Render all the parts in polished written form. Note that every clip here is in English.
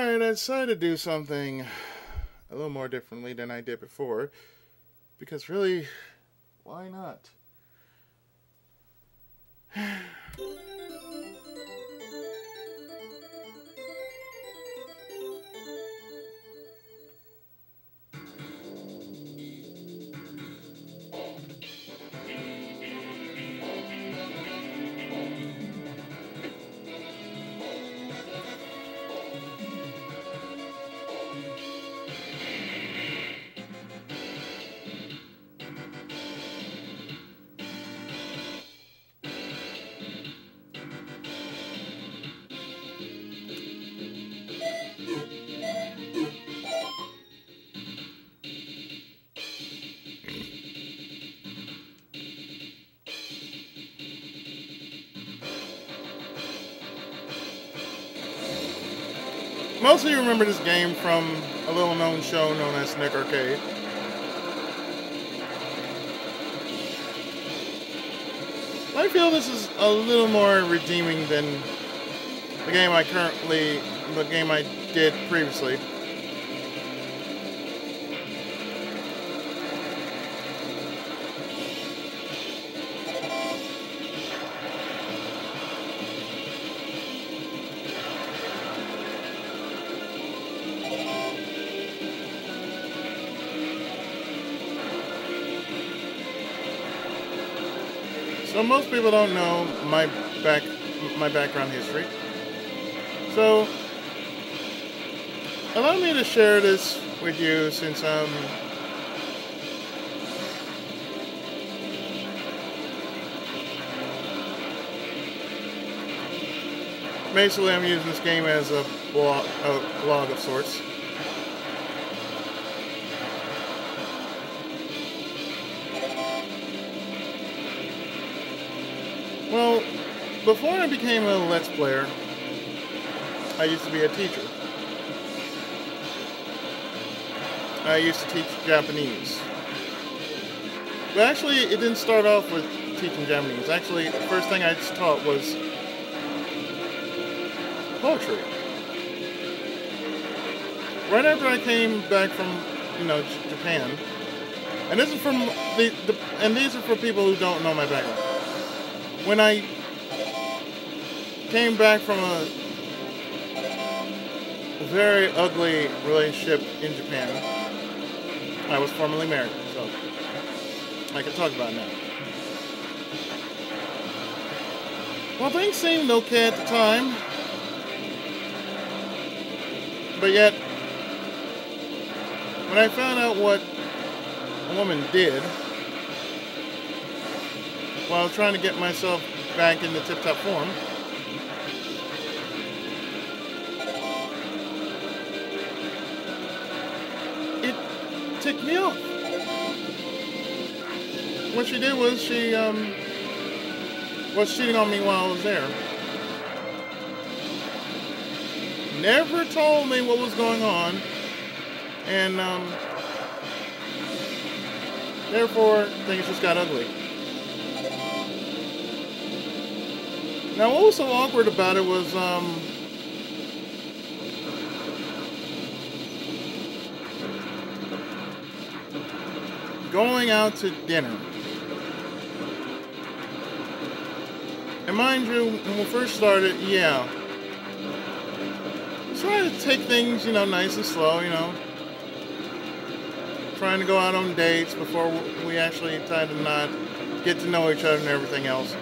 Alright, I decided to do something a little more differently than I did before. Because really, why not? Most of you remember this game from a little known show known as Nick Arcade. I feel this is a little more redeeming than the game I did previously. So most people don't know my background history. So allow me to share this with you since basically I'm using this game as a blog of sorts. Well, before I became a Let's Player, I used to be a teacher. I used to teach Japanese. But actually, it didn't start off with teaching Japanese. Actually, the first thing I taught was poetry. Right after I came back from, Japan, and this is from and these are for people who don't know my background. When I came back from a very ugly relationship in Japan, I was formerly married, so I can talk about it now. Well, things seemed okay at the time, but yet, when I found out what a woman did, while trying to get myself back into tip-top form, it ticked me off. What she did was she was cheating on me while I was there. Never told me what was going on, and therefore things just got ugly. Now, what was so awkward about it was, going out to dinner. And mind you, when we first started, trying to take things, nice and slow, trying to go out on dates before we actually tied the knot, get to know each other and everything else.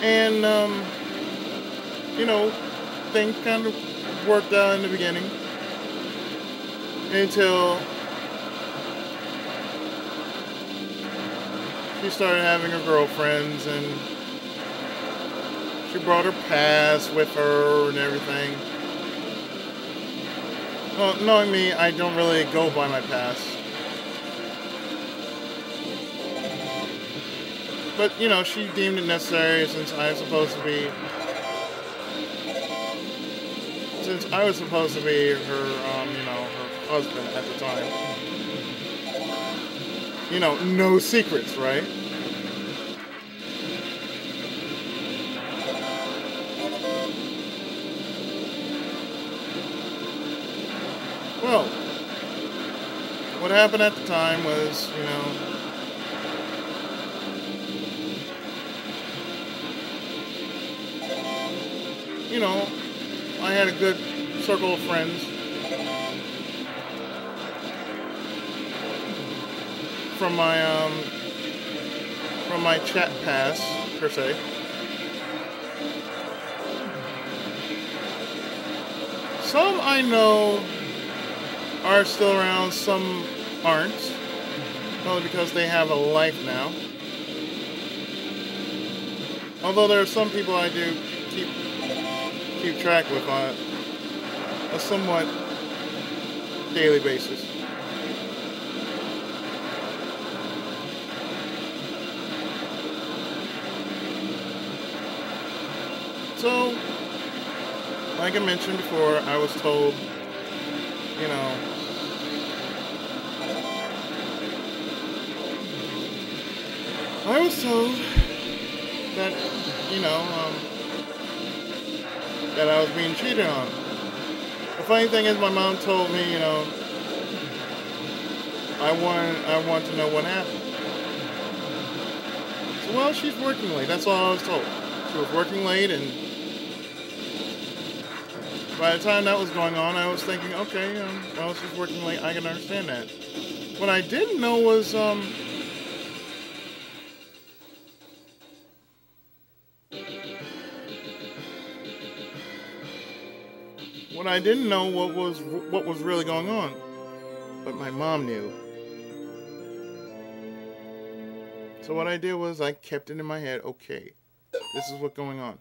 And, things kind of worked out in the beginning until she started having her girlfriends and she brought her past with her and everything. Well, knowing me, I don't really go by my past. But, she deemed it necessary since I was supposed to be since I was supposed to be her, her husband at the time, no secrets, right? Well, what happened at the time was, I had a good circle of friends from my chat pass per se. Some I know are still around, some aren't, probably because they have a life now. Although there are some people I do keep track with on a somewhat daily basis. So, like I mentioned before, I was told, I was told that, that I was being cheated on. The funny thing is, my mom told me, I want to know what happened. So, well, she's working late. That's all I was told. She was working late, and by the time that was going on, I was thinking, okay, well, she's working late. I can understand that. What I didn't know was, what I didn't know what was really going on, but my mom knew. So what I did was I kept it in my head. Okay, this is what's going on.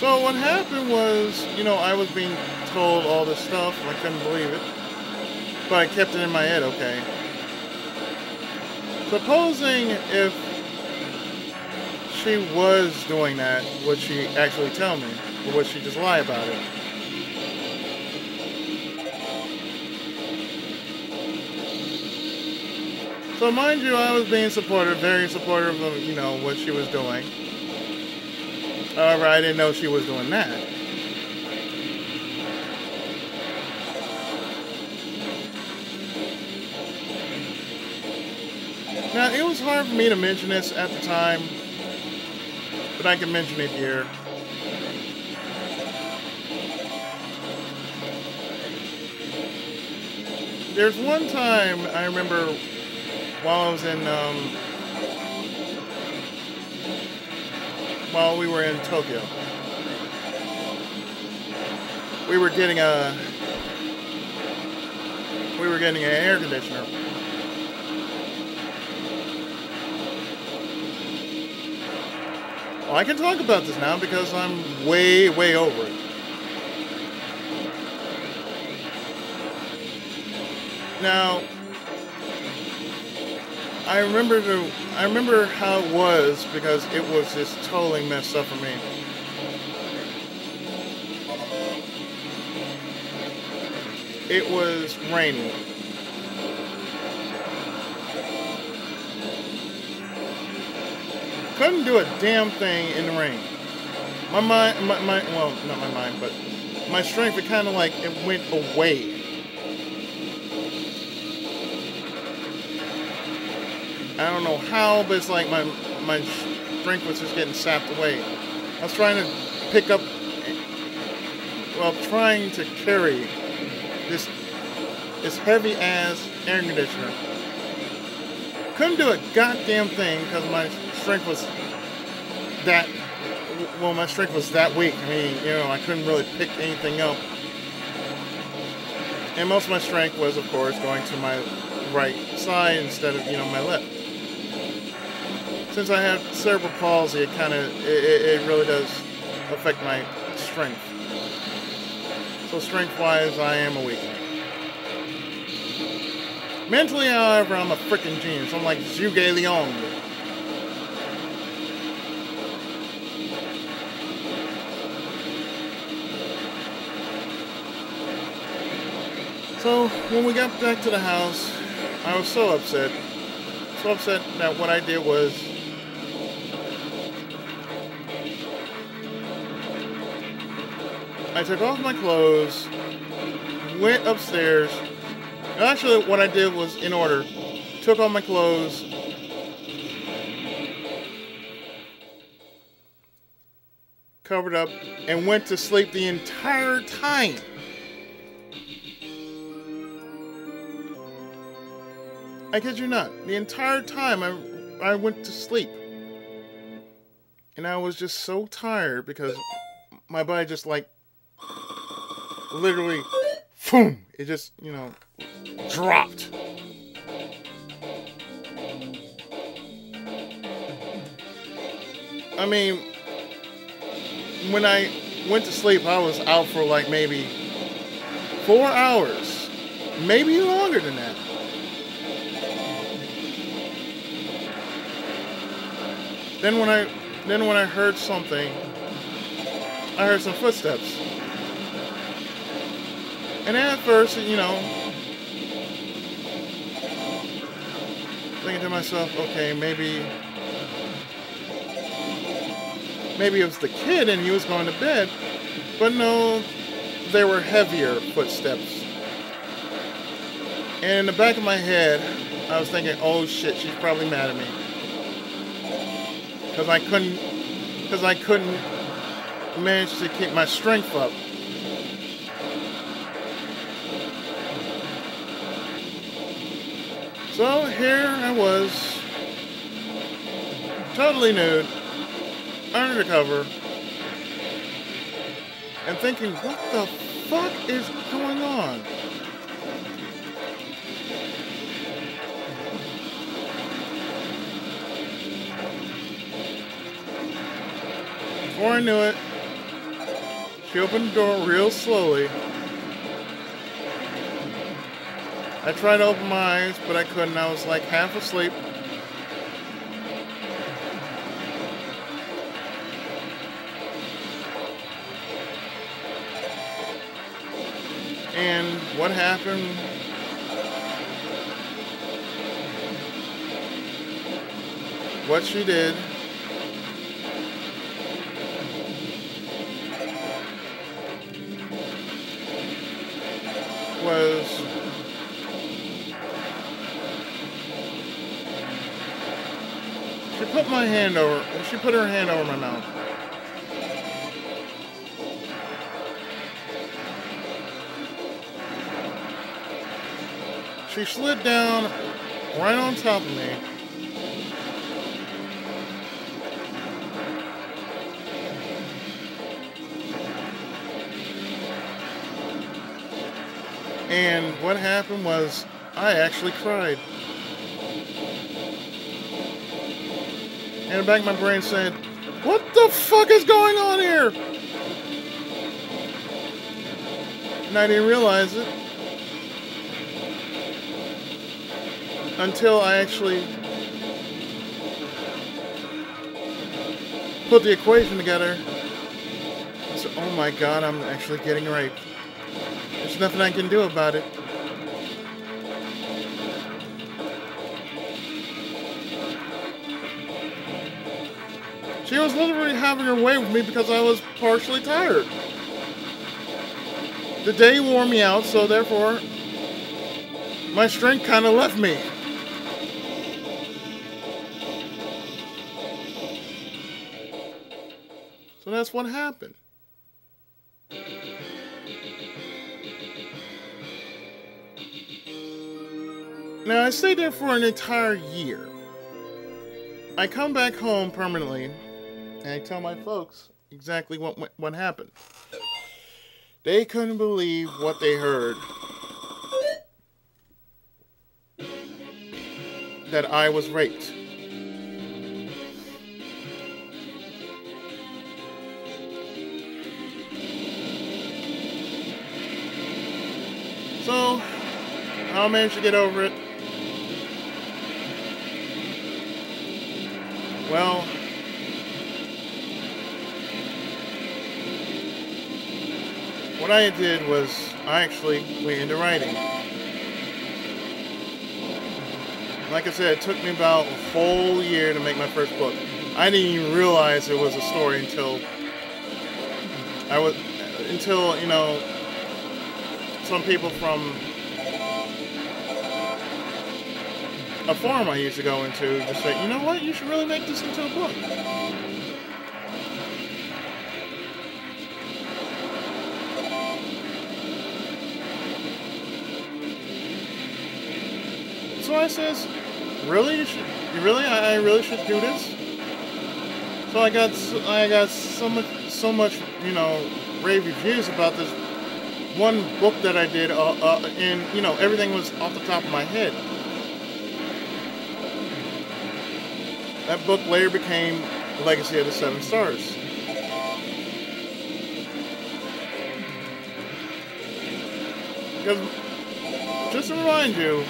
So what happened was, I was being told all this stuff, and I couldn't believe it. But I kept it in my head, okay. Supposing if she was doing that, would she actually tell me? Or would she just lie about it? So mind you, I was being supportive, very supportive of, what she was doing. However, I didn't know she was doing that. Now, it was hard for me to mention this at the time, but I can mention it here. There's one time I remember while I was in, while we were in Tokyo, we were getting an air conditioner. Well, I can talk about this now because I'm way, way over it. Now, I remember how it was because it was just totally messed up for me. It was raining. Couldn't do a damn thing in the rain. My mind, well, not my mind, but my strength, it kind of like, it went away. I don't know how, but it's like my strength was just getting sapped away. I was trying to pick up, trying to carry this heavy ass air conditioner. Couldn't do a goddamn thing because my strength was that weak. I mean, I couldn't really pick anything up. And most of my strength was, of course, going to my right side instead of, my left. Since I have cerebral palsy, it really does affect my strength. So strength-wise, I am a weakling. Mentally, however, I'm a freaking genius. I'm like Zhuge Liang. So, when we got back to the house, I was so upset. So upset that what I did was I took off my clothes, went upstairs. Actually, what I did was in order. Took off my clothes, covered up, and went to sleep the entire time. I kid you not. The entire time I went to sleep. And I was just so tired because my body just like literally, boom, it just, dropped. I mean, when I went to sleep, I was out for like maybe 4 hours, maybe longer than that. Then when I heard something, I heard some footsteps. And at first, thinking to myself, okay, maybe it was the kid and he was going to bed. But no, they were heavier footsteps. And in the back of my head, I was thinking, oh shit, she's probably mad at me. Because I couldn't manage to keep my strength up. So here I was, totally nude, under the cover, and thinking, what the fuck is going on? Before I knew it, she opened the door real slowly. I tried to open my eyes, but I couldn't. I was like half asleep. And what happened? What she did was she put her hand over my mouth. She slid down right on top of me. And what happened was I actually cried. And the back of my brain said, what the fuck is going on here? And I didn't realize it until I actually put the equation together. I said, oh my god, I'm actually getting raped. There's nothing I can do about it. She was literally having her way with me because I was partially tired. The day wore me out, so therefore, my strength kind of left me. So that's what happened. Now, I stayed there for an entire year. I come back home permanently, and I tell my folks exactly what happened. They couldn't believe what they heard. that I was raped. So, I managed to get over it. Well, what I did was I actually went into writing. Like I said, it took me about a whole year to make my first book. I didn't even realize it was a story until you know, some people from a forum I used to go into just say, you know what, you should really make this into a book. So I says, really, I really should do this. So I got so much, you know, rave reviews about this one book that I did, and you know, everything was off the top of my head. That book later became Legacy of the Seven Stars. Because, just to remind you,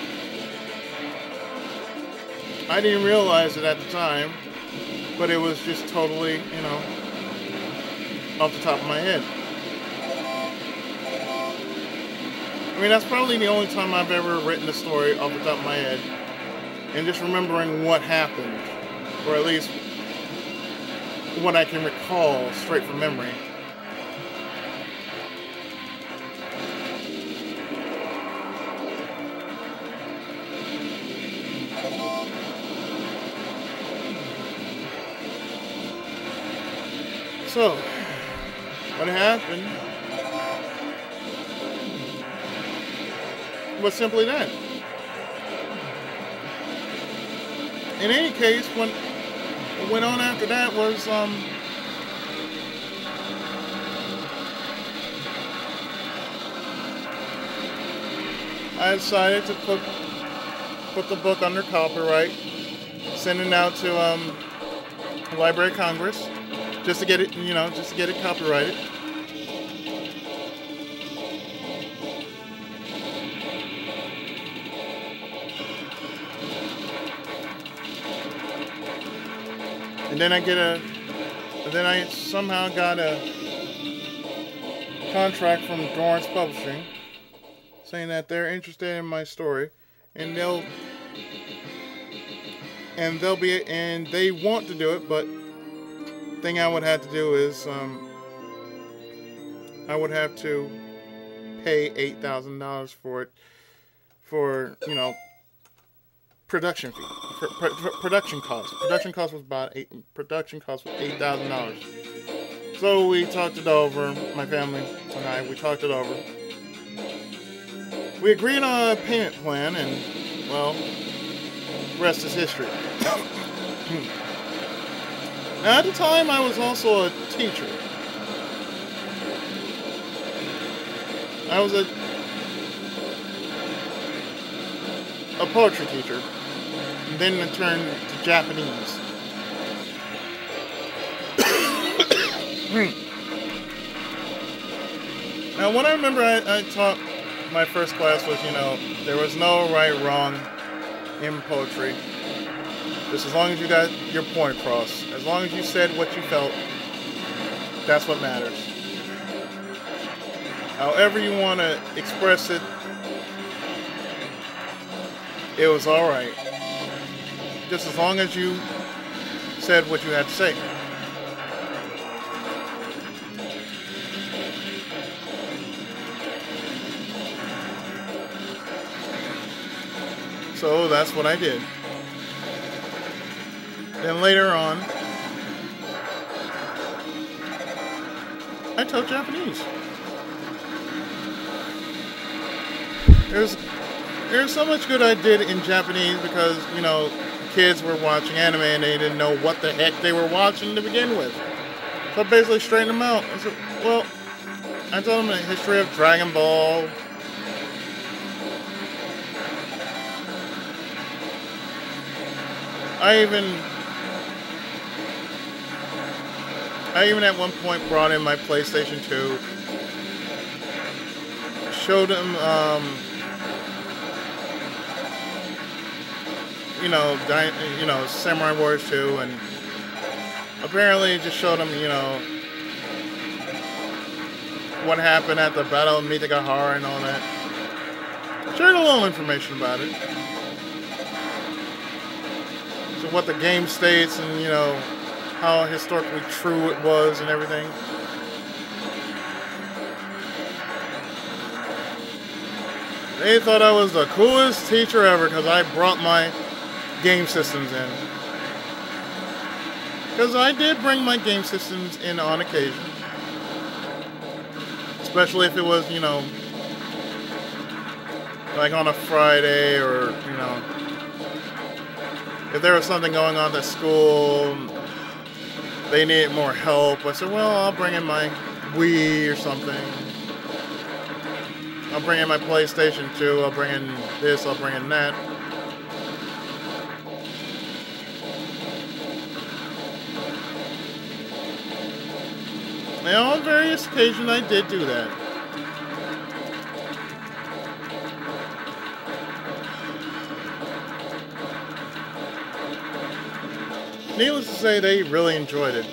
I didn't realize it at the time, but it was just totally, you know, off the top of my head. I mean, that's probably the only time I've ever written a story off the top of my head, and just remembering what happened, or at least what I can recall straight from memory. So, what happened was simply that. In any case, what went on after that was, I decided to put the book under copyright, send it out to the Library of Congress, just to get it, you know, just to get it copyrighted. And then I somehow got a contract from Dorrance Publishing saying that they're interested in my story, and they want to do it, but the thing I would have to do is I would have to pay $8,000 for it, for, you know, production fee, for production costs. Production cost was $8,000. So we talked it over. My family and I, we talked it over. We agreed on a payment plan, and well, rest is history. Now, at the time, I was also a teacher. I was a poetry teacher, and then I turned to Japanese. Now, what I remember I taught my first class was, you know, there was no right, wrong in poetry. Just as long as you got your point across, as long as you said what you felt, that's what matters. However you want to express it, it was alright. Just as long as you said what you had to say. So that's what I did. Then later on, I taught Japanese. There's so much good I did in Japanese because, you know, kids were watching anime and they didn't know what the heck they were watching to begin with. So I basically straightened them out. I said, well, I told them the history of Dragon Ball, I even at one point brought in my PlayStation 2, showed him, Samurai Warriors 2, and apparently just showed him, what happened at the Battle of Mitigahara and all that. Shared a little information about it. So what the game states and, how historically true it was and everything. They thought I was the coolest teacher ever because I brought my game systems in. Because I did bring my game systems in on occasion. Especially if it was, like on a Friday or, if there was something going on at school, they needed more help. I said, well, I'll bring in my Wii or something. I'll bring in my PlayStation 2. I'll bring in this. I'll bring in that. And on various occasions, I did do that. Needless to say, they really enjoyed it.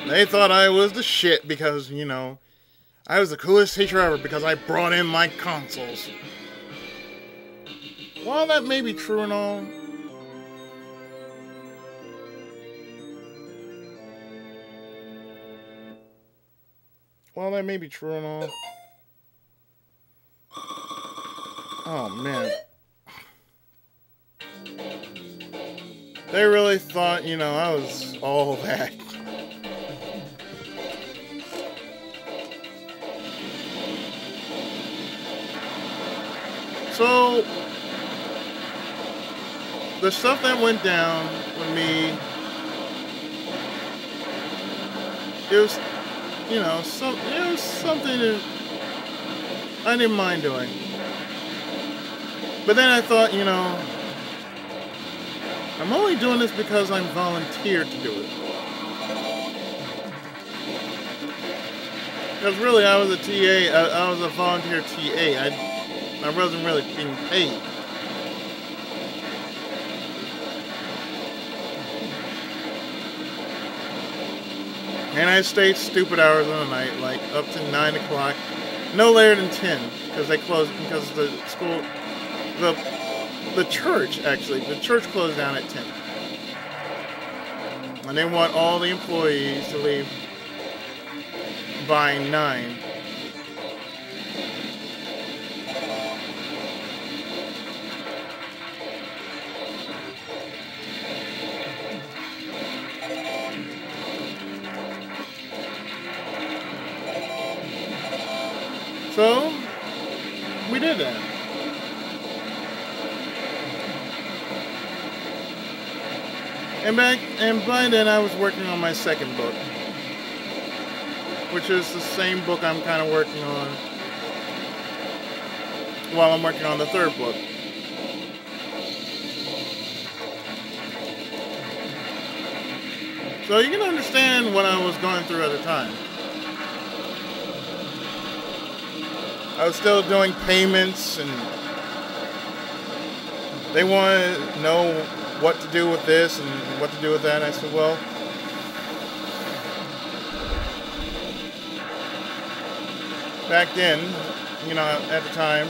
They thought I was the shit because, I was the coolest teacher ever because I brought in my consoles. While that may be true and all, oh man. They really thought, I was all that. So, the stuff that went down with me, it was, it was something that I didn't mind doing. But then I thought, I'm only doing this because I'm volunteered to do it. Because really, I was a TA, I was a volunteer TA. I wasn't really being paid. And I stayed stupid hours of the night, like up to 9 o'clock. No later than 10, because they closed, because the school, the church closed down at 10. And they want all the employees to leave by 9. So, we did that. And by then I was working on my second book, which is the same book I'm kind of working on while I'm working on the third book. So you can understand what I was going through at the time. I was still doing payments, and they wanted to know what to do with this and what to do with that. And I said, well, back then, at the time,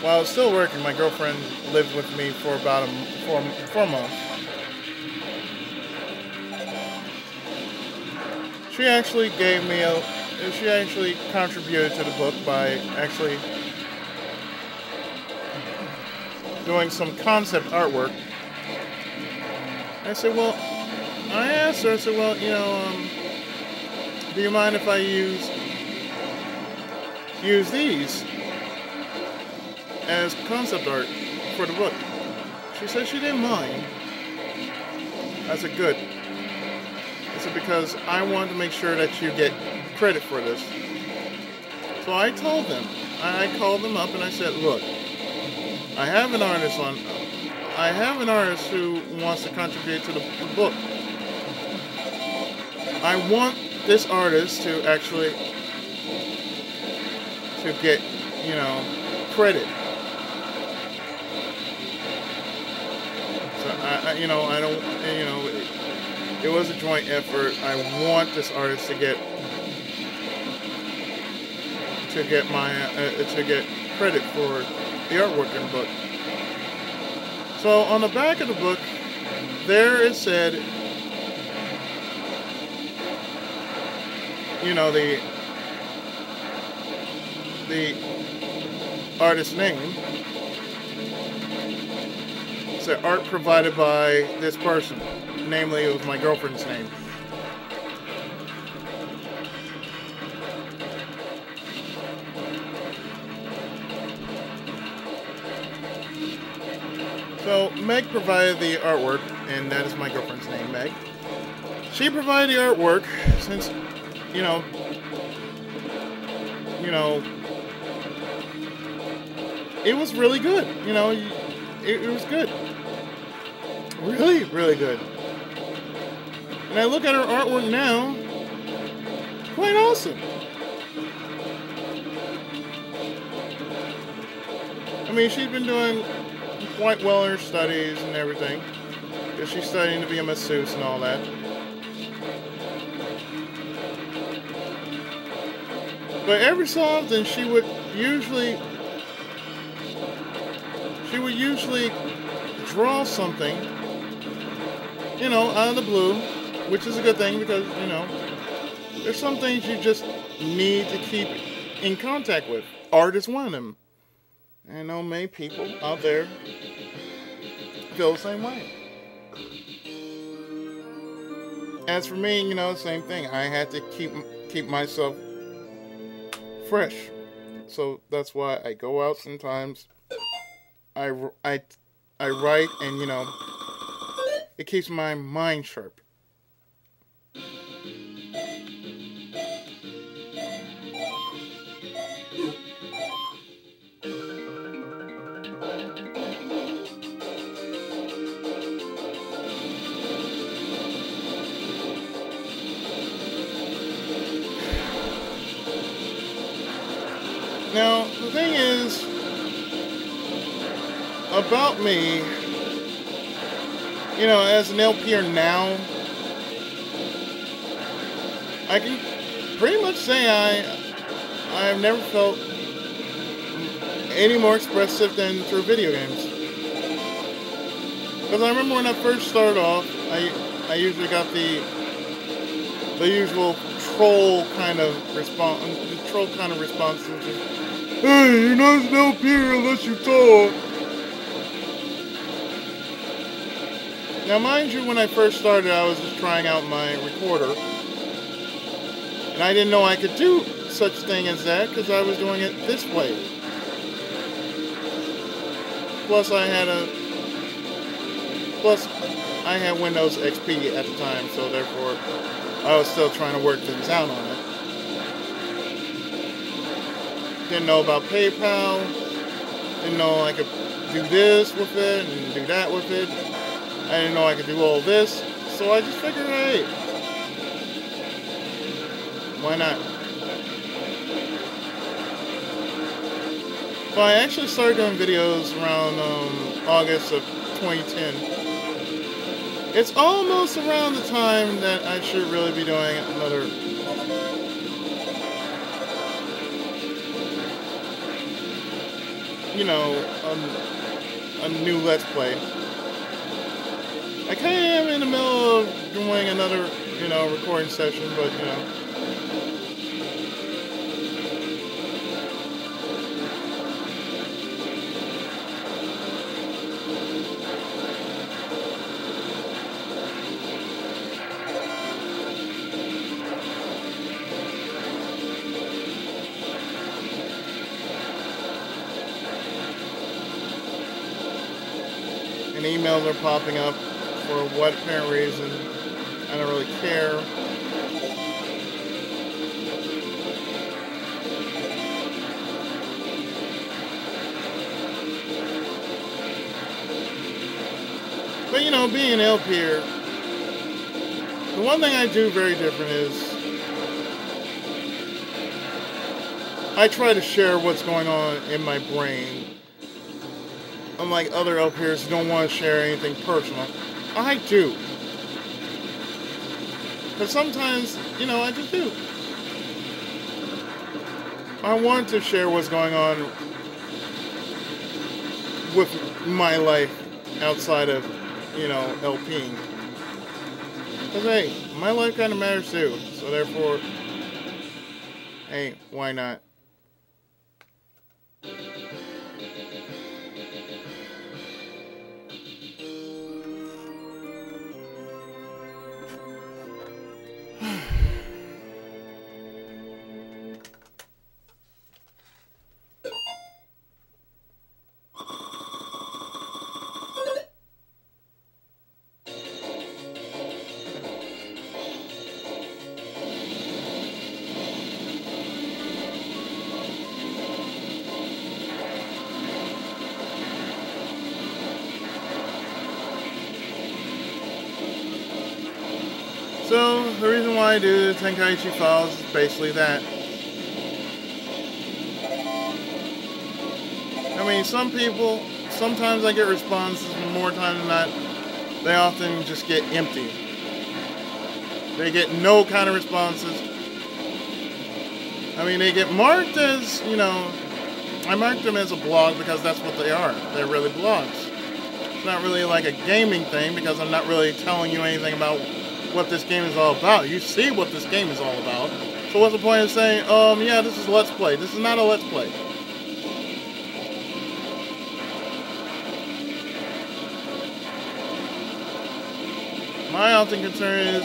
while I was still working, my girlfriend lived with me for about 4 months. She actually contributed to the book by actually doing some concept artwork. I said, well, I asked her, do you mind if I use these as concept art for the book? She said she didn't mind. I said, good. I said, because I want to make sure that you get credit for this. So I told them. I called them up and I said, look, I have an artist on. I have an artist who wants to contribute to the book. I want this artist to actually to get, you know, credit. So you know, I don't, you know, it was a joint effort. I want this artist to get my to get credit for the artwork in the book. So on the back of the book, there it said, you know, the artist's name. It said art provided by this person. Namely, it was my girlfriend's name. So Meg provided the artwork, and that is my girlfriend's name, Meg. She provided the artwork since, you know, it was really good. You know, it was good. Really, really good. And I look at her artwork now, quite awesome. I mean, she's been doing quite well in her studies and everything, because she's studying to be a masseuse and all that. But every so often, she would usually draw something, you know, out of the blue, which is a good thing because, you know, there's some things you just need to keep in contact with. Art is one of them. I know many people out there feel the same way. As for me, you know, same thing. I had to keep myself fresh. So that's why I go out sometimes. I write, and, you know, it keeps my mind sharp. Now, the thing is, about me, you know, as an LPer now, I can pretty much say I've never felt any more expressive than through video games. Because I remember when I first started off, I usually got the usual troll kind of response, which is, hey, you're not an LPer unless you talk. Now, mind you, when I first started, I was just trying out my recorder. And I didn't know I could do such a thing as that, because I was doing it this way. Plus, I had Windows XP at the time, so therefore, I was still trying to work things out on it. Didn't know about PayPal. Didn't know I could do this with it and do that with it. I didn't know I could do all this. So I just figured, hey, why not? So I actually started doing videos around August of 2010. It's almost around the time that I should really be doing another a new Let's Play. I kind of am in the middle of doing another, recording session, but, and emails are popping up for what apparent reason. I don't really care. know, being an LPer, the one thing I do very different is I try to share what's going on in my brain. Unlike other LPers who don't want to share anything personal, I do. But sometimes, you know, I just do. I want to share what's going on with my life outside of, you know, LPing. Because, hey, my life kind of matters too. So, therefore, hey, why not? So, the reason why I do the Tenkaichi Files is basically that. I mean, some people, sometimes I get responses, but more times than not, they often just get empty. They get no kind of responses. I mean, they get marked as, you know, I marked them as a blog because that's what they are. They're really blogs. It's not really like a gaming thing because I'm not really telling you anything about what this game is all about. You see what this game is all about. So what's the point of saying, yeah, this is Let's Play. This is not a Let's Play. My often concern is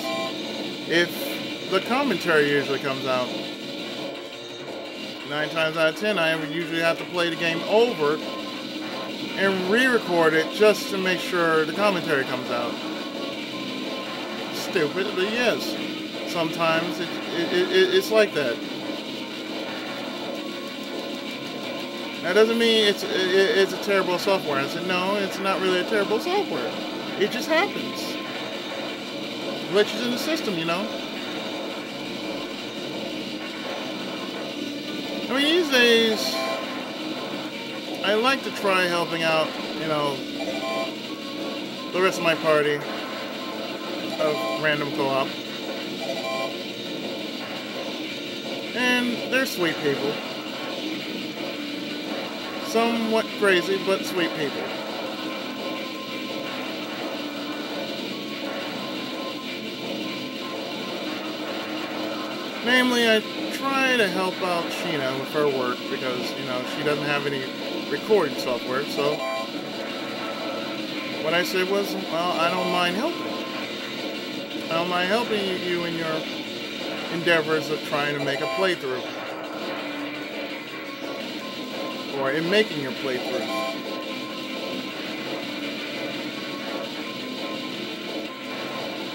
if the commentary usually comes out. 9 times out of 10, I usually have to play the game over and re-record it just to make sure the commentary comes out. Stupid, but yes, sometimes it's like that. That doesn't mean it's a terrible software. I said, no, it's not really a terrible software. It just happens. Glitches in the system, you know. I mean, these days, I like to try helping out, you know, the rest of my party of random co-op. And they're sweet people. Somewhat crazy, but sweet people. Namely, I try to help out Sheena with her work because, you know, she doesn't have any recording software, so what I said was, well, I don't mind helping. I don't mind helping you in your endeavors of trying to make a playthrough. Or in making your playthrough.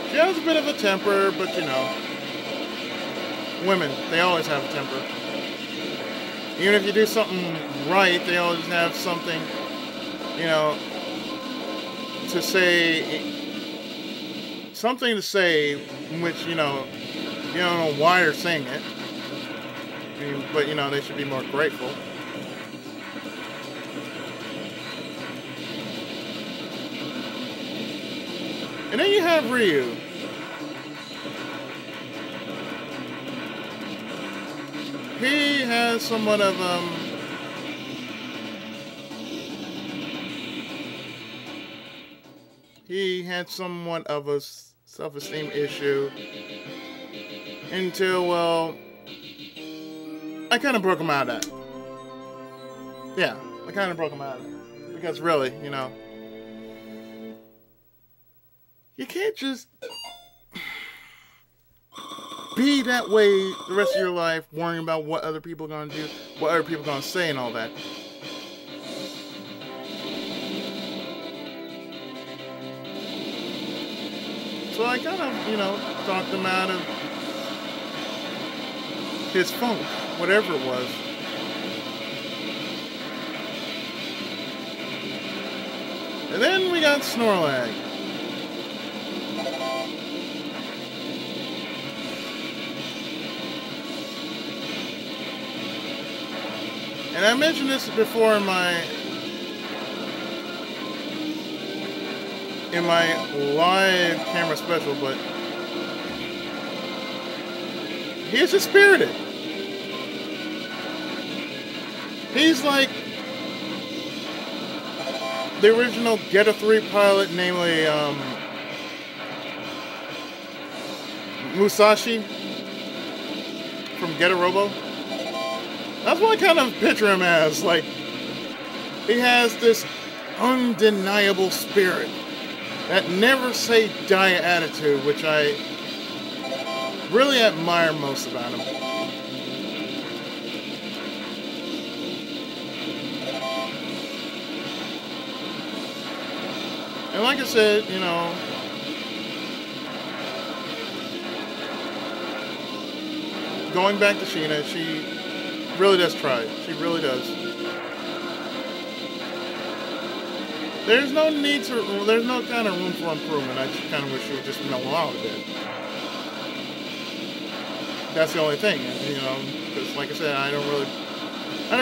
She has a bit of a temper, but you know, women, they always have a temper. Even if you do something right, they always have something, you know, to say, something to say, which, you know, you don't know why they're saying it. I mean, but, you know, they should be more grateful. And then you have Ryu. He has somewhat of, he had somewhat of a self-esteem issue until, well, I kind of broke him out of that. Yeah, I kind of broke him out of that. Because really, you know, you can't just be that way the rest of your life, worrying about what other people are going to do, what other people are going to say and all that. So I kind of, you know, talked him out of his funk, whatever it was. And then we got Snorlag. And I mentioned this before in my live camera special, but he is just spirited. He's like the original Getter 3 pilot, namely Musashi from Getter Robo. That's what I kind of picture him as. Like, he has this undeniable spirit, that never say die attitude, which I really admire most about him. And like I said, you know, going back to Sheena, she really does try. She really does. There's no need to, there's no kind of room for improvement. I just kind of wish she would just mellow out a bit. That's the only thing, you know, because like I said, I don't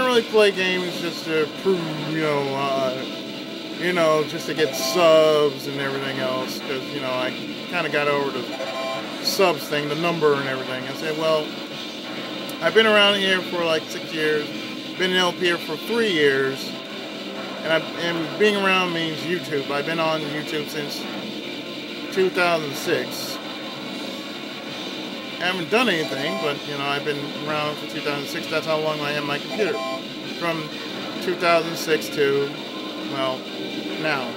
really play games just to prove, you know, just to get subs and everything else, because, you know, I kind of got over the subs thing, the number and everything. I said, well, I've been around here for like 6 years, been in LP here for 3 years, and being around means YouTube. I've been on YouTube since 2006. I haven't done anything, but, you know, I've been around for 2006. That's how long I had my computer. From 2006 to, well, now.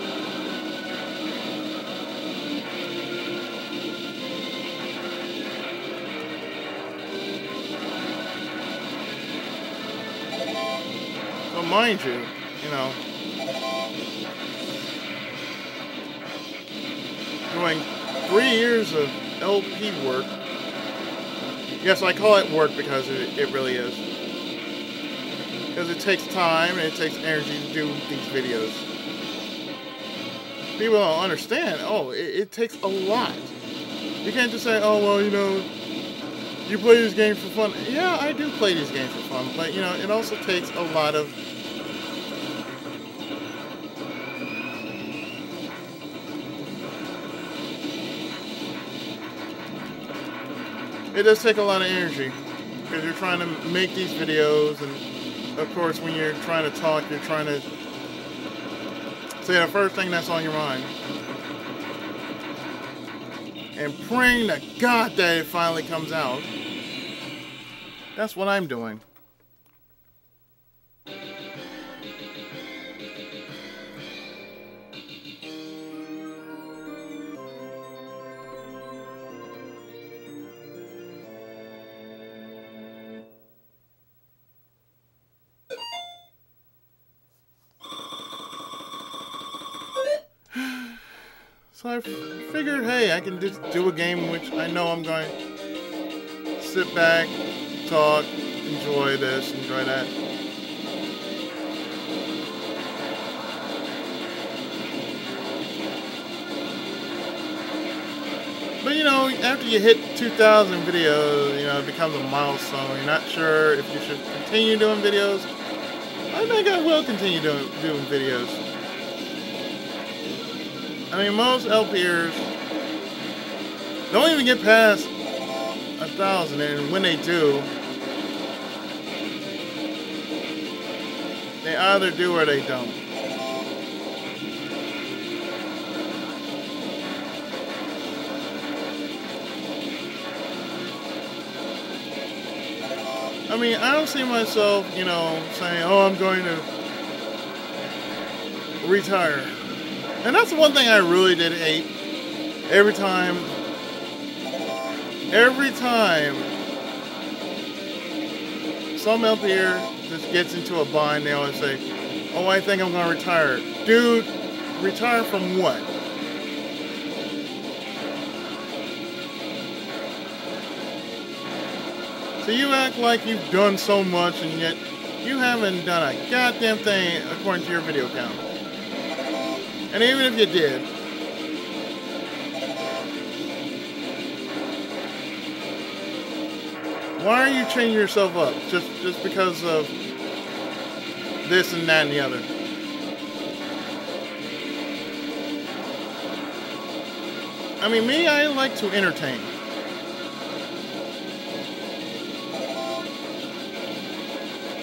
So mind you, you know, doing 3 years of LP work. Yes, I call it work because it really is. Because it takes time and it takes energy to do these videos. People don't understand. Oh, it takes a lot. You can't just say, oh, well, you know, you play these games for fun. Yeah, I do play these games for fun. But, you know, it also takes a lot of... It does take a lot of energy, because you're trying to make these videos, and of course when you're trying to talk, you're trying to say the first thing that's on your mind. And praying to God that it finally comes out. That's what I'm doing. So I figured, hey, I can just do a game in which I know I'm going to sit back, talk, enjoy this, enjoy that. But, you know, after you hit 2,000 videos, you know, it becomes a milestone. You're not sure if you should continue doing videos. I think I will continue doing videos. I mean, most LPers don't even get past 1,000, and when they do, they either do or they don't. I mean, I don't see myself, you know, saying, oh, I'm going to retire. And that's the one thing I really did hate. Every time some LPer just gets into a bind, they always say, oh, I think I'm going to retire. Dude, retire from what? So you act like you've done so much, and yet you haven't done a goddamn thing according to your video count. And even if you did, why are you changing yourself up? Just because of this and that and the other. I mean, me, I like to entertain.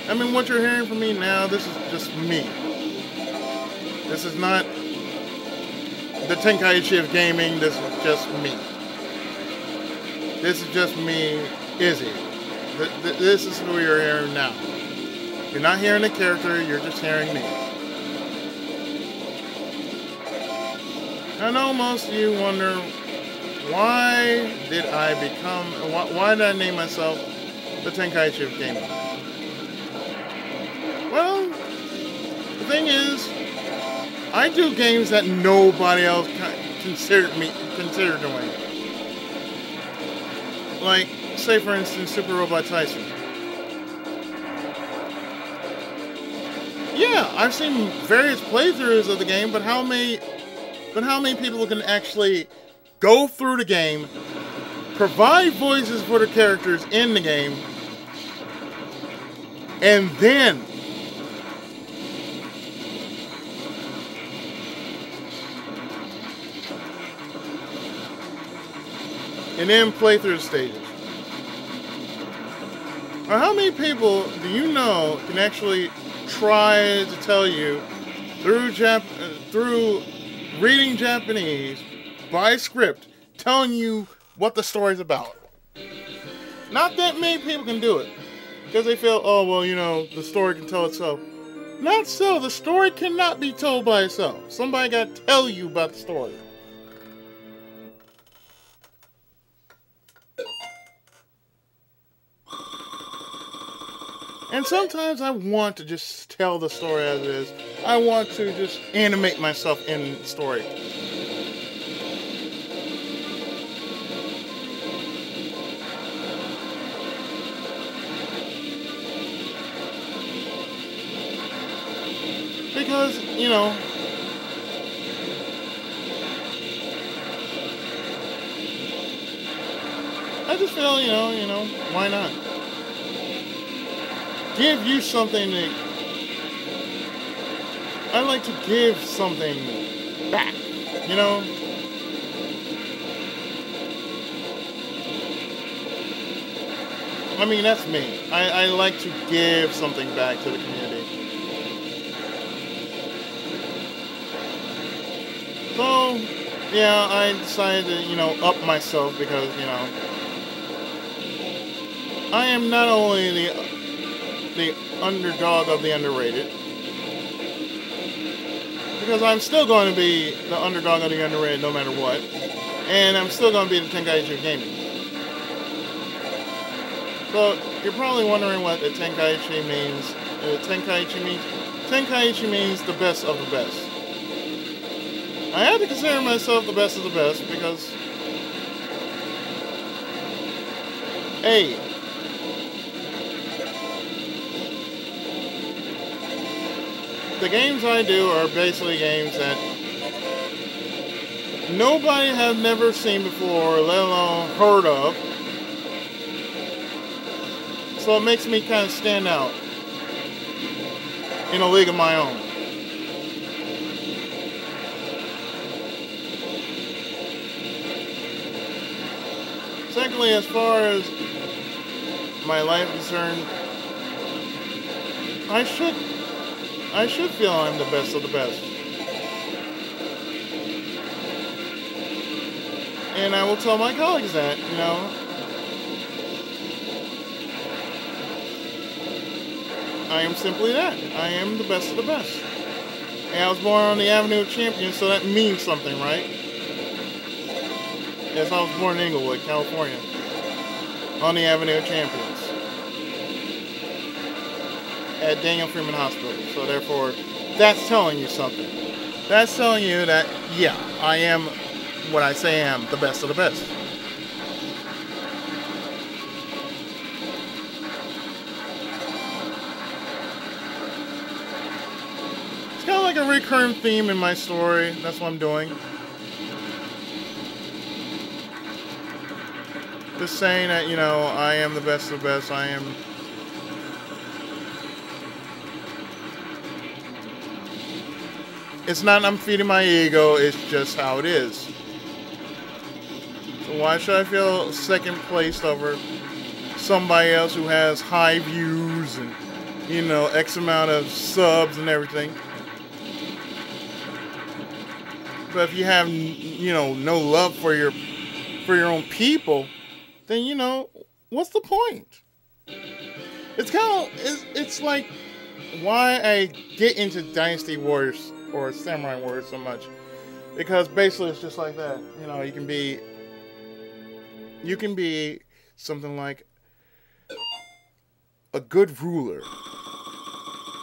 I mean, what you're hearing from me now, this is just me. This is not the Tenkaichi of gaming, this is just me. This is just me, Izzy. This is who you're hearing now. You're not hearing the character, you're just hearing me. I know most of you wonder, why did I did I name myself the Tenkaichi of gaming? Well, the thing is, I do games that nobody else considered doing. Like, say for instance, Super Robot Tyson. Yeah, I've seen various playthroughs of the game, but how many people can actually go through the game, provide voices for the characters in the game, and then play through the stages? Or how many people do you know can actually try to tell you through reading Japanese by script, telling you what the story's about? Not that many people can do it, because they feel, oh well, you know, the story can tell itself. Not so. The story cannot be told by itself. Somebody got to tell you about the story. And sometimes I want to just tell the story as it is. I want to just animate myself in the story. Because, you know, I just feel, you know, why not? Give you something that I like to give something back, you know? I mean, that's me. I like to give something back to the community. So, yeah, I decided to, you know, up myself because, you know, I am not only the underdog of the underrated, because I'm still going to be the underdog of the underrated no matter what, and I'm still going to be the Tenkaichi of gaming. So you're probably wondering what the Tenkaichi means. Tenkaichi means the best of the best. I have to consider myself the best of the best because, A, the games I do are basically games that nobody has never seen before, let alone heard of. So it makes me kind of stand out in a league of my own. Secondly, as far as my life is concerned, I should feel I'm the best of the best. And I will tell my colleagues that, you know. I am simply that. I am the best of the best. And I was born on the Avenue of Champions, so that means something, right? Yes, I was born in Inglewood, California, on the Avenue of Champions, at Daniel Freeman Hospital. So therefore, that's telling you something. That's telling you that, yeah, I am what I say I am, the best of the best. It's kind of like a recurring theme in my story. That's what I'm doing. Just saying that, you know, I am the best of the best. I am It's not I'm feeding my ego, it's just how it is. So why should I feel second placed over somebody else who has high views and, you know, X amount of subs and everything? But if you have, you know, no love for your own people, then, you know, what's the point? It's kind of, it's like why I get into Dynasty Warriors or Samurai Warriors so much. Because basically it's just like that. You know, you can be something like a good ruler.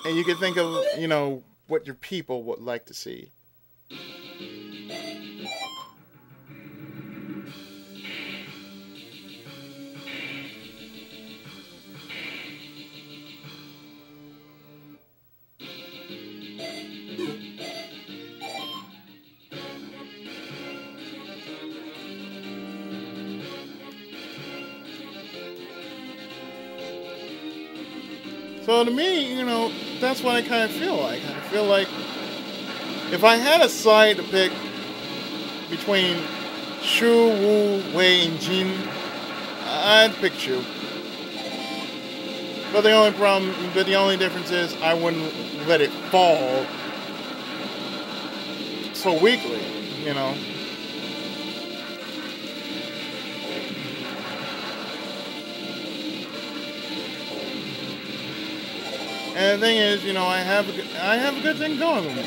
And you can think of, you know, what your people would like to see. So to me, you know, that's what I kind of feel like. I feel like if I had a side to pick between Shu, Wu, Wei, and Jin, I'd pick Shu. But the only difference is I wouldn't let it fall so weakly, you know. And the thing is, you know, I have a good thing going with me.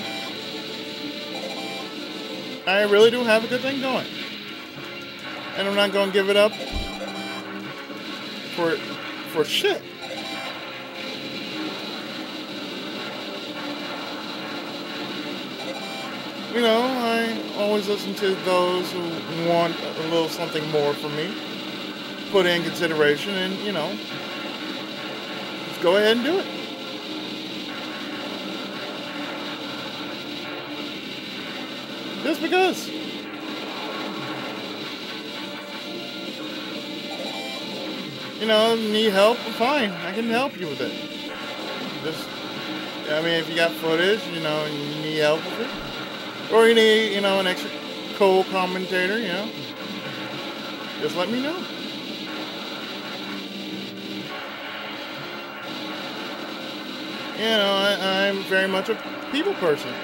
I really do have a good thing going. And I'm not going to give it up for shit. You know, I always listen to those who want a little something more from me. Put it in consideration and, you know, just go ahead and do it. Just because. You know, need help? Fine, I can help you with it. Just, I mean, if you got footage, you know, and you need help with it. Or you need, you know, an extra co-commentator, you know. Just let me know. You know, I'm very much a people person.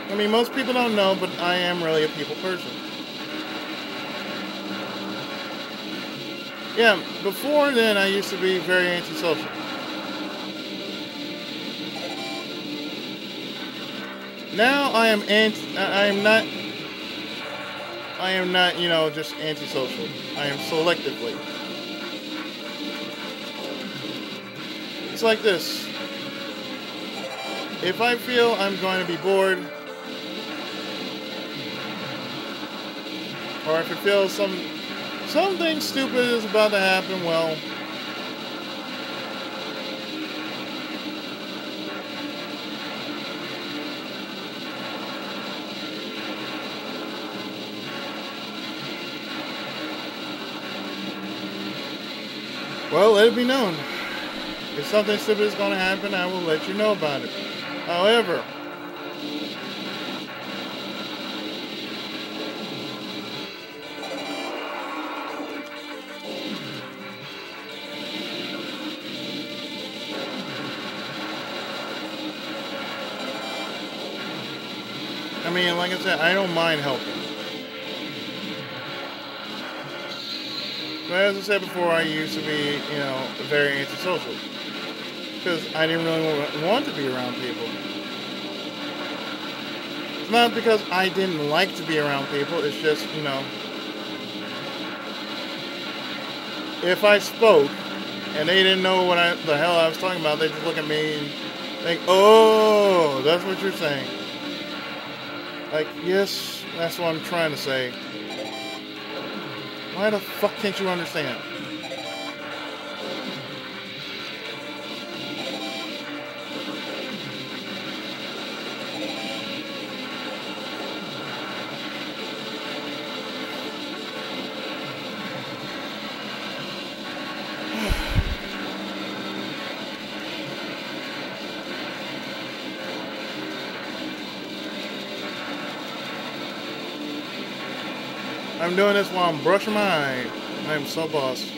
I mean, most people don't know, but I am really a people person. Yeah, before then, I used to be very antisocial. Now I am not, you know, just antisocial. I am selectively. It's like this. If I feel I'm going to be bored, or if I feel something stupid is about to happen, well, let it be known. If something stupid is going to happen, I will let you know about it. However, I mean, like I said, I don't mind helping. But as I said before, I used to be, you know, very antisocial. Because I didn't really want to be around people. It's not because I didn't like to be around people, it's just, you know, if I spoke and they didn't know what the hell I was talking about, they just look at me and think, oh, that's what you're saying. Like, yes, that's what I'm trying to say. Why the fuck can't you understand? I'm doing this while I'm brushing my eye. I'm so boss.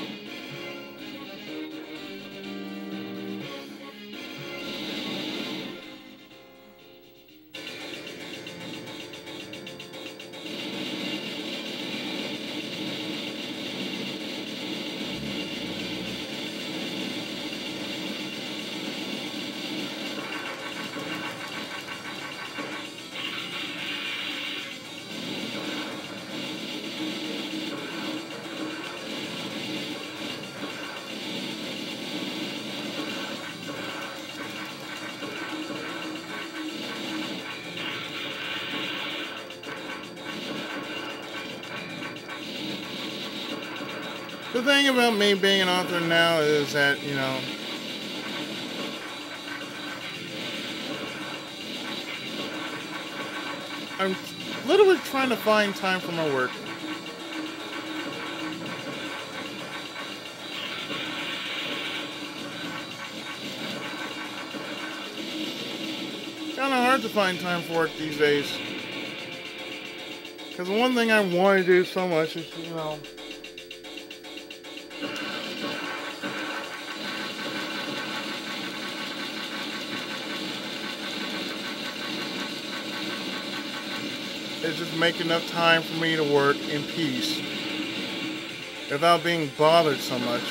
The thing about me being an author now is that, you know, I'm literally trying to find time for my work. Kind of hard to find time for work these days. Because the one thing I want to do so much is, you know, is just make enough time for me to work in peace without being bothered so much.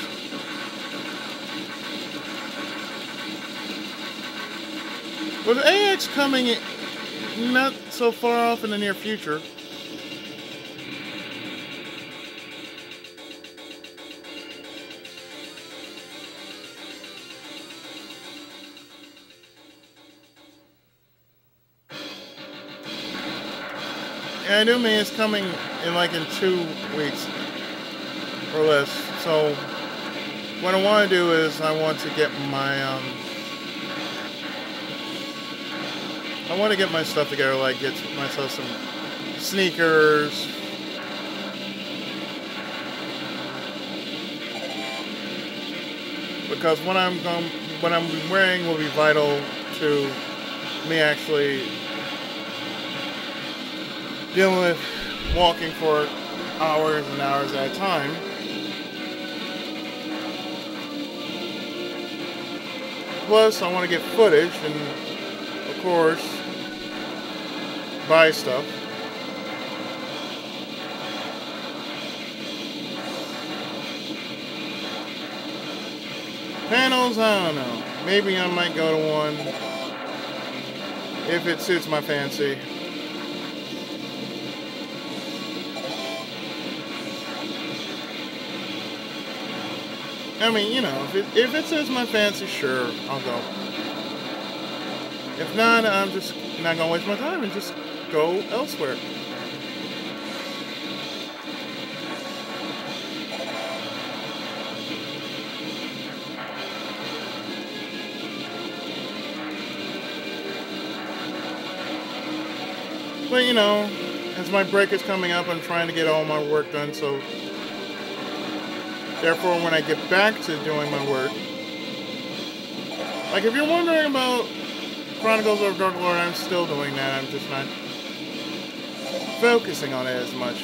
With AX coming not so far off in the near future, I do mean it's coming in like in 2 weeks or less. So what I want to do is I want to get my stuff together, like get myself some sneakers, because what I'm wearing will be vital to me actually dealing with walking for hours and hours at a time. Plus, I want to get footage and, of course, buy stuff. Panels, I don't know. Maybe I might go to one if it suits my fancy. I mean, you know, if it suits my fancy, sure, I'll go. If not, I'm just not gonna waste my time and just go elsewhere. But you know, as my break is coming up, I'm trying to get all my work done, so therefore, when I get back to doing my work, like if you're wondering about Chronicles of Dark Lord, I'm still doing that. I'm just not focusing on it as much.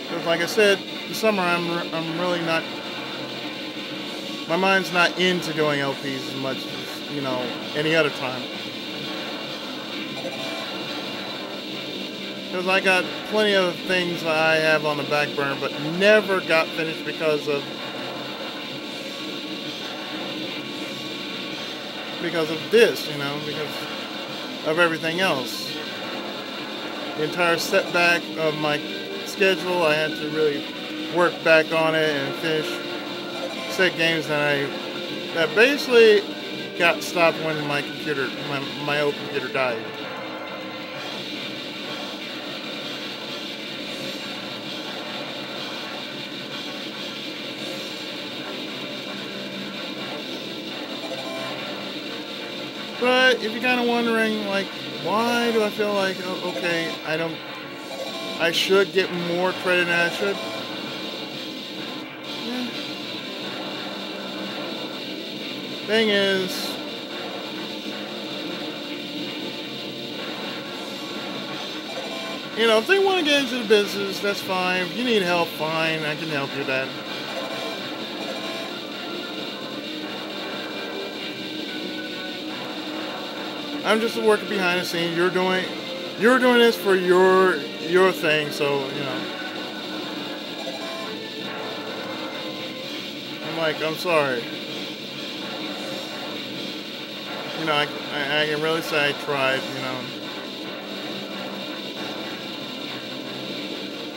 Because, like I said, this summer I'm really not. My mind's not into doing LPs as much as, you know, any other time. Because I got plenty of things that I have on the back burner, but never got finished because of this, you know, because of everything else. The entire setback of my schedule, I had to really work back on it and finish set games that basically got stopped when my old computer died. But if you're kind of wondering, like, why do I feel like, oh, okay, I should get more credit than I should? Yeah. Thing is, You know, if they want to get into the business, that's fine. If you need help, fine. I can help you with that. I'm just a worker behind the scenes. You're doing this for your thing, so, you know. I'm like, I'm sorry. You know, I can really say I tried, you know.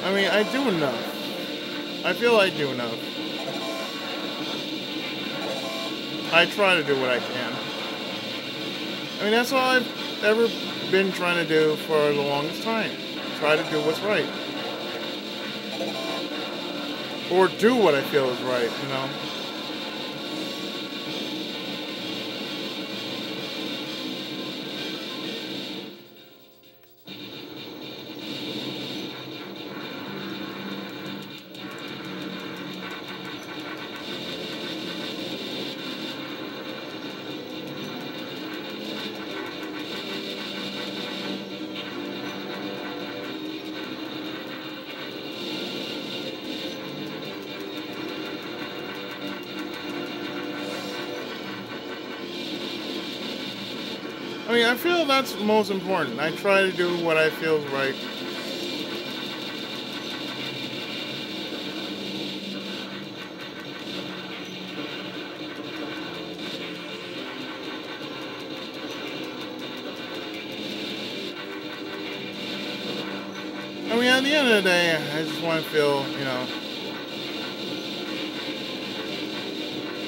I mean, I do enough. I feel I do enough. I try to do what I can. I mean, that's all I've ever been trying to do for the longest time. Try to do what's right. Or do what I feel is right, you know. I mean, I feel that's most important. I try to do what I feel is right. I mean, at the end of the day, I just want to feel, you know,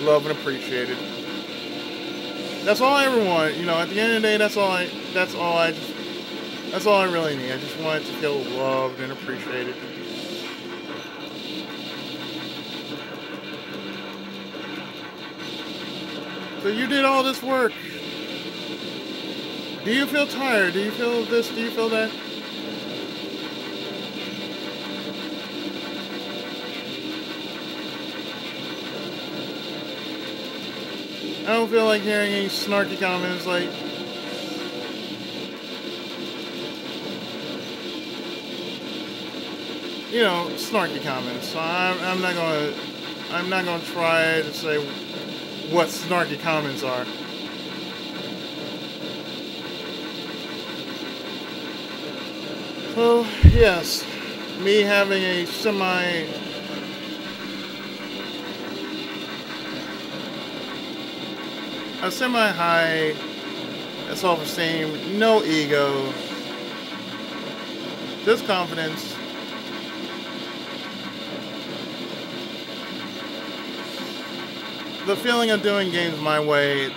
loved and appreciated. That's all I ever want, you know. At the end of the day, that's all I really need. I just want to feel loved and appreciated. So you did all this work. Do you feel tired? Do you feel this? Do you feel that? I don't feel like hearing any snarky comments like, you know, snarky comments. So I'm not gonna try to say what snarky comments are. So yes, me having a semi-high self-esteem, no ego, just confidence. The feeling of doing games my way,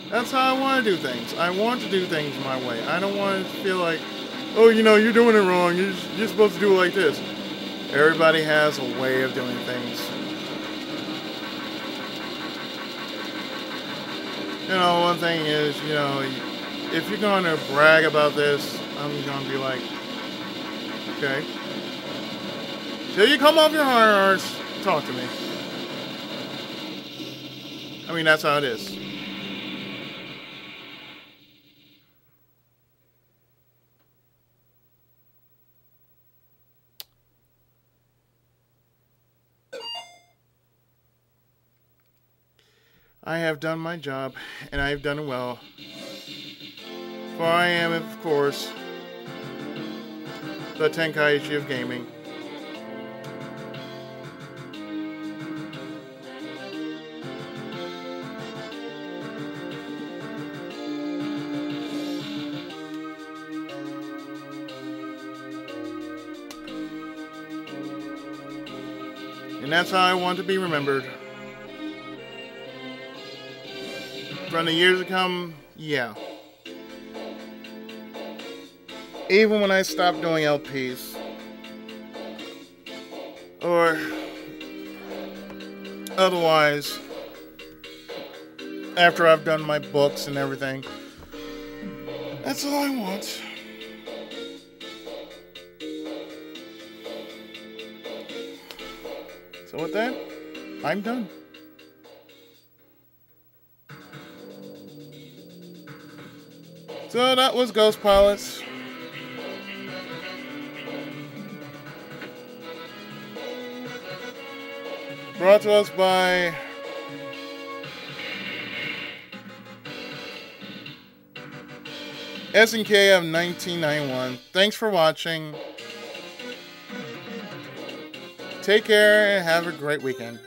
that's how I want to do things. I want to do things my way. I don't want to feel like, oh, you know, you're doing it wrong. You're supposed to do it like this. Everybody has a way of doing things. You know, one thing is, you know, if you're going to brag about this, I'm going to be like, okay. Till you come off your high horse, talk to me. I mean, that's how it is. I have done my job, and I have done it well. For I am, of course, the Tenkaichi of gaming. And that's how I want to be remembered. From the years to come, yeah. Even when I stopped doing LPs, or otherwise, after I've done my books and everything, that's all I want. So with that, I'm done. So that was Ghost Pilots. Brought to us by SNK of 1991. Thanks for watching. Take care and have a great weekend.